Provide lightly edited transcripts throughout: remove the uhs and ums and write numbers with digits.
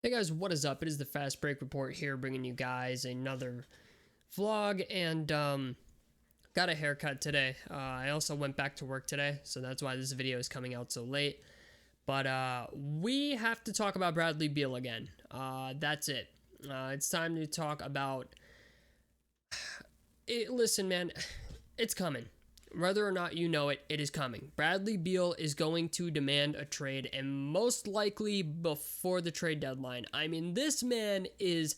Hey guys, what is up? It is the Fast Break Report here, bringing you guys another vlog, and got a haircut today. I also went back to work today, so that's why this video is coming out so late. But we have to talk about Bradley Beal again. That's it. It's time to talk about it. Listen, man, it's coming. Whether or not you know it, it is coming. Bradley Beal is going to demand a trade, and most likely before the trade deadline. I mean, this man is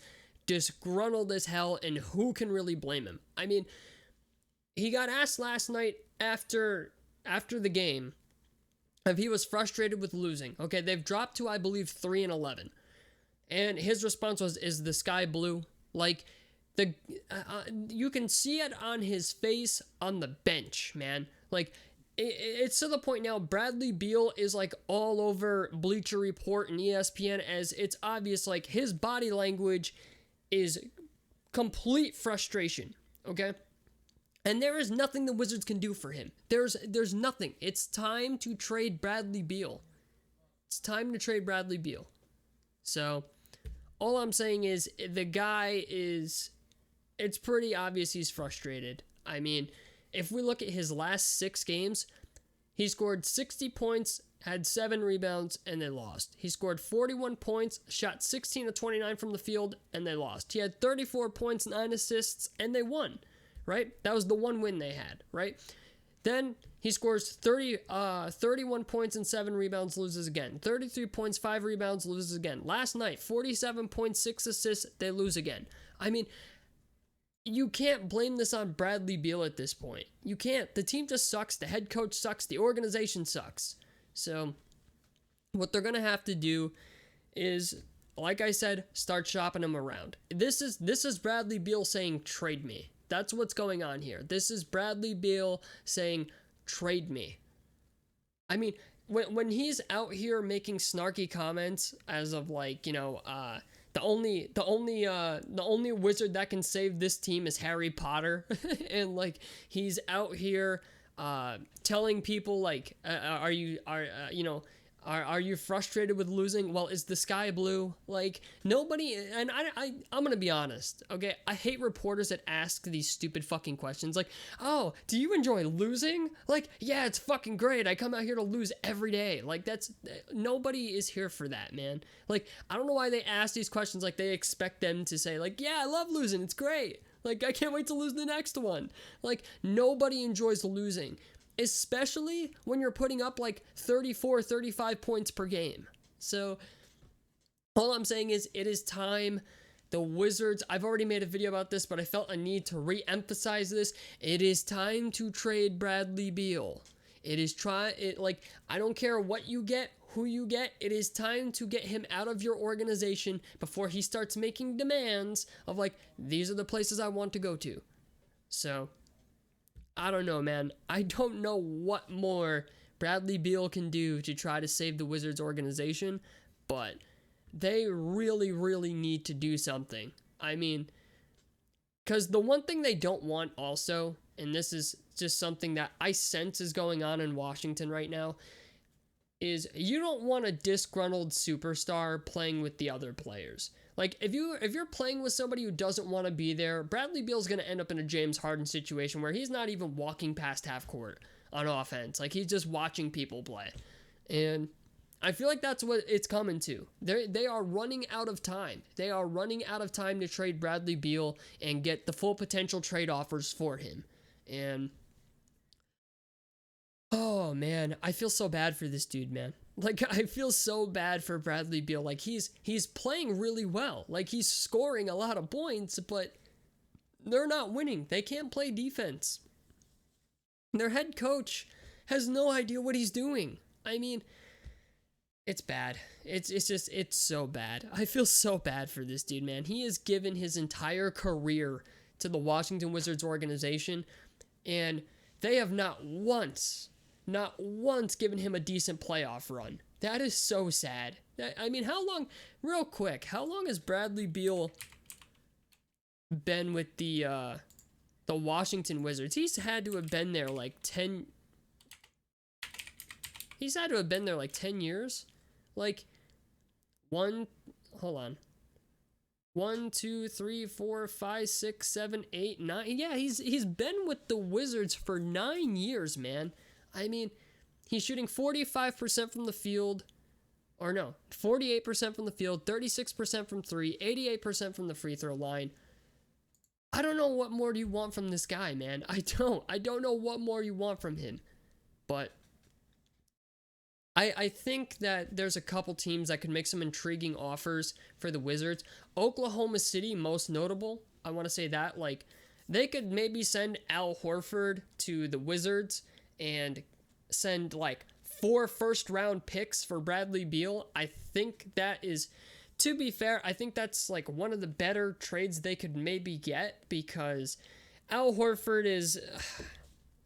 disgruntled as hell, and who can really blame him? I mean, he got asked last night after the game if he was frustrated with losing. Okay, they've dropped to, I believe, 3-11. And his response was, "Is the sky blue?" Like, you can see it on his face on the bench, man. Like, it's to the point now Bradley Beal is like all over Bleacher Report and ESPN, as it's obvious like his body language is complete frustration, okay? And there is nothing the Wizards can do for him. There's nothing. It's time to trade Bradley Beal. It's time to trade Bradley Beal. So, all I'm saying is the guy is, it's pretty obvious he's frustrated. I mean, if we look at his last 6 games, he scored 60 points, had 7 rebounds, and they lost. He scored 41 points, shot 16 of 29 from the field, and they lost. He had 34 points, 9 assists, and they won, right? That was the one win they had, right? Then he scores 31 points and 7 rebounds, loses again. 33 points, 5 rebounds, loses again. Last night, 47 points, 6 assists, they lose again. I mean, you can't blame this on Bradley Beal at this point. You can't. The team just sucks. The head coach sucks. The organization sucks. So what they're going to have to do is, like I said, start shopping him around. This is Bradley Beal saying, "Trade me." That's what's going on here. This is Bradley Beal saying, "Trade me." I mean, when he's out here making snarky comments as of like, the only wizard that can save this team is Harry Potter, and like he's out here telling people like, are you frustrated with losing? Well, is the sky blue? Like, nobody, and I'm gonna be honest, okay? I hate reporters that ask these stupid fucking questions like, "Oh, do you enjoy losing?" Like, yeah, it's fucking great. I come out here to lose every day. Like, nobody is here for that, man. Like, I don't know why they ask these questions like they expect them to say like, "Yeah, I love losing. It's great. Like, I can't wait to lose the next one." Like, nobody enjoys losing, especially when you're putting up like 34, 35 points per game. So all I'm saying is it is time. The Wizards, I've already made a video about this, but I felt a need to re-emphasize this. It is time to trade Bradley Beal. I don't care what you get, who you get. It is time to get him out of your organization before he starts making demands of like, "These are the places I want to go to." So I don't know, man. I don't know what more Bradley Beal can do to try to save the Wizards organization, but they really, really need to do something. I mean, because the one thing they don't want also, and this is just something that I sense is going on in Washington right now, is you don't want a disgruntled superstar playing with the other players. Like, if you're playing with somebody who doesn't want to be there, Bradley Beal's going to end up in a James Harden situation where he's not even walking past half court on offense. Like, he's just watching people play. And I feel like that's what it's coming to. They are running out of time. They are running out of time to trade Bradley Beal and get the full potential trade offers for him. And oh man, I feel so bad for this dude, man. Like, I feel so bad for Bradley Beal. Like, he's playing really well. Like, he's scoring a lot of points, but they're not winning. They can't play defense. Their head coach has no idea what he's doing. I mean, it's bad. It's so bad. I feel so bad for this dude, man. He has given his entire career to the Washington Wizards organization, and they have not once given him a decent playoff run. That is so sad. I mean, real quick, how long has Bradley Beal been with the Washington Wizards? He's had to have been there like 10 years. Like, hold on. 1, 2, 3, 4, 5, 6, 7, 8, 9. Yeah, he's been with the Wizards for 9 years, man. I mean, he's shooting 45% from the field. Or no, 48% from the field, 36% from three, 88% from the free throw line. I don't know what more do you want from this guy, man. I don't know what more you want from him. But I think that there's a couple teams that could make some intriguing offers for the Wizards. Oklahoma City, most notable. I want to say that. Like, they could maybe send Al Horford to the Wizards and send, like, 4 first-round picks for Bradley Beal. I think that is, to be fair, I think that's, like, one of the better trades they could maybe get, because Al Horford is...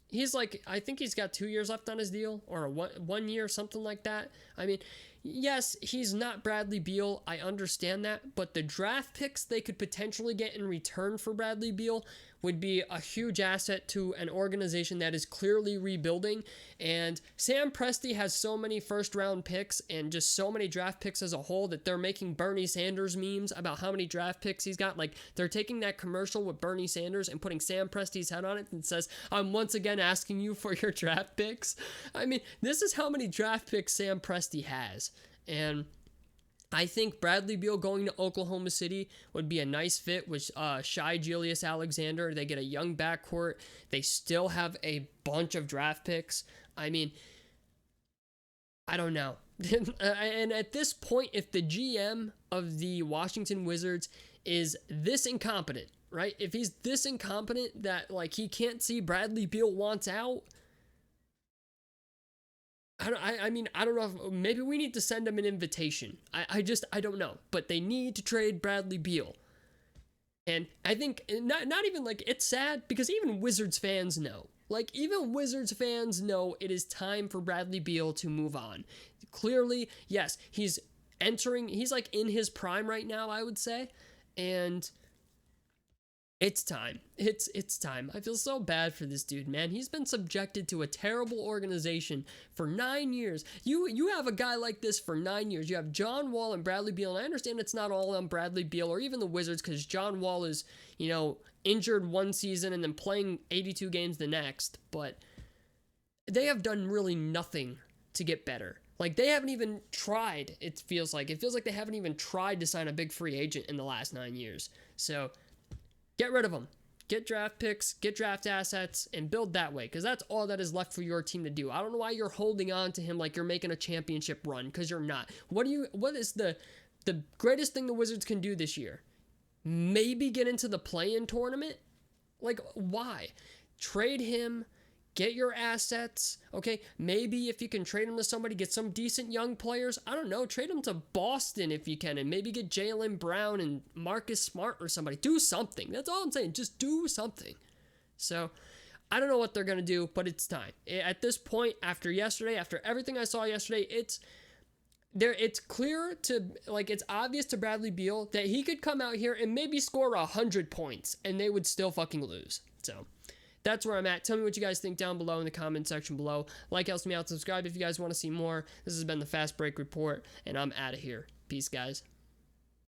he's like, I think he's got 2 years left on his deal, or 1 year, something like that. I mean, yes, he's not Bradley Beal. I understand that. But the draft picks they could potentially get in return for Bradley Beal would be a huge asset to an organization that is clearly rebuilding. And Sam Presti has so many first round picks and just so many draft picks as a whole that they're making Bernie Sanders memes about how many draft picks he's got. Like, they're taking that commercial with Bernie Sanders and putting Sam Presti's head on it and says, "I'm once again asking you for your draft picks." I mean, this is how many draft picks Sam Presti has. And I think Bradley Beal going to Oklahoma City would be a nice fit with Shai Gilgeous-Alexander. They get a young backcourt. They still have a bunch of draft picks. I mean, I don't know. And at this point, if the GM of the Washington Wizards is this incompetent, right? If he's this incompetent that, like, he can't see Bradley Beal wants out, I mean, I don't know if maybe we need to send him an invitation. I don't know. But they need to trade Bradley Beal. And I think not even, like, it's sad because even Wizards fans know. Like, even Wizards fans know it is time for Bradley Beal to move on. Clearly, yes, he's like in his prime right now, I would say. And it's time. It's time. I feel so bad for this dude, man. He's been subjected to a terrible organization for 9 years. You have a guy like this for 9 years. You have John Wall and Bradley Beal, and I understand it's not all on Bradley Beal or even the Wizards because John Wall is, injured one season and then playing 82 games the next, but they have done really nothing to get better. Like, they haven't even tried, it feels like. It feels like they haven't even tried to sign a big free agent in the last 9 years. So get rid of them. Get draft picks, get draft assets, and build that way, because that's all that is left for your team to do. I don't know why you're holding on to him like you're making a championship run, because you're not. What is the greatest thing the Wizards can do this year? Maybe get into the play-in tournament? Like, why? Trade him, get your assets, okay? Maybe if you can trade him to somebody, get some decent young players. I don't know, trade him to Boston if you can, and maybe get Jaylen Brown and Marcus Smart or somebody. Do something. That's all I'm saying. Just do something. So, I don't know what they're going to do, but it's time. At this point, after yesterday, after everything I saw yesterday, it's clear to, like, it's obvious to Bradley Beal that he could come out here and maybe score 100 points, and they would still fucking lose. So that's where I'm at. Tell me what you guys think down below in the comment section below. Like helps me out. Subscribe if you guys want to see more. This has been the Fast Break Report, and I'm out of here. Peace, guys.